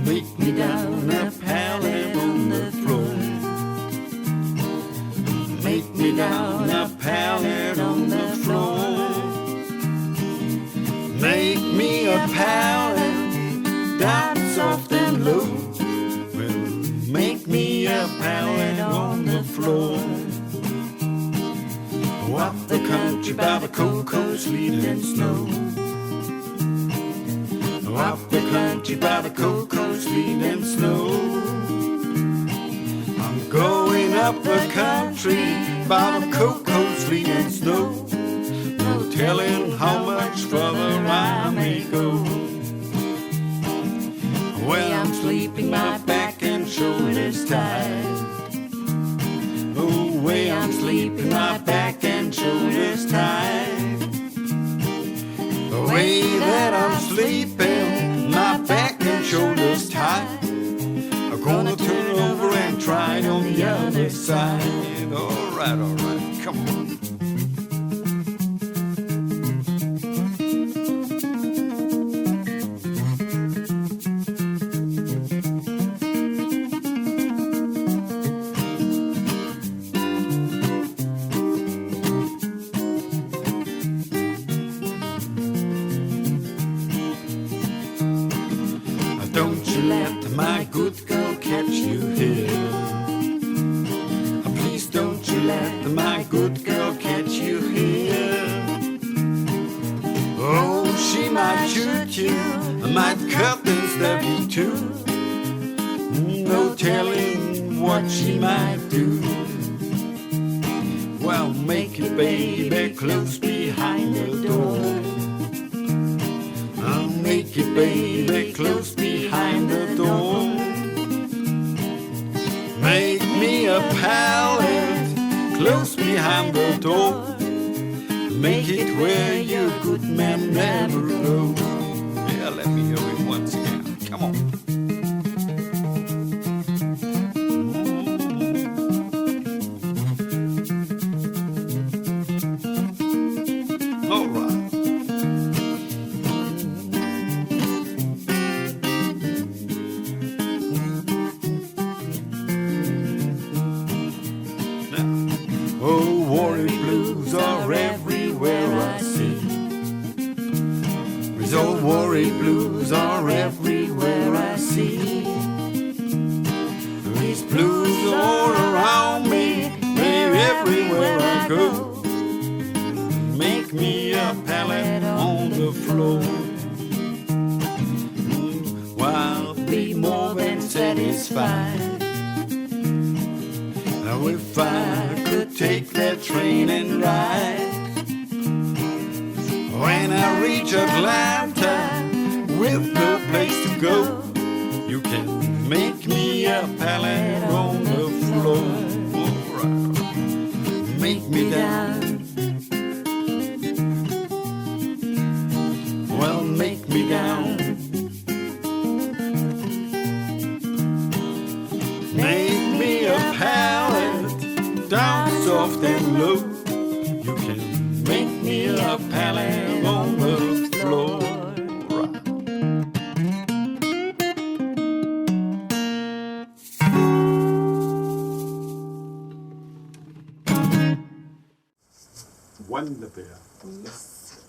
Make me down a pallet on the floor. Make me down a pallet on the floor. Make me a pallet down soft and low. Well, make me a pallet on the floor. Up the country by the cocoa, sleet and snow. Up the country by the cocoa, sleet and snow. I'm going up the country by the cocoa, sleet and snow. No telling how much further I may go. Well, I'm sleeping, my back and shoulders tired. Oh, way I'm sleeping, my back and shoulders tired. The way that I'm sleeping, my back and shoulders tired. I'm gonna turn over and try it on the other side. All right, come on. Don't you let my good girl catch you here. Please don't you let my good girl catch you here. Oh, she might shoot you, might cut and stab you too. No telling what she might do. Well, make it, baby, close behind the door. I'll make it, baby, close behind the door. Make me a pallet close behind the door. Make it where your good man never go. Yeah, let me hear it once again. Come on. All right. Oh, worry blues are everywhere I see. These old worry blues are everywhere I see. These blues all around me, they're everywhere I go. Make me a pallet on the floor. I'll be more than satisfied. Now if I could take that train and ride, when I reach Atlanta with no place to go, you can make me a pallet on the floor. All right. Make me down. Well, make me down. Make me a pallet down soft and low. You can make me a pallet on the floor. Wunderbare. Yes.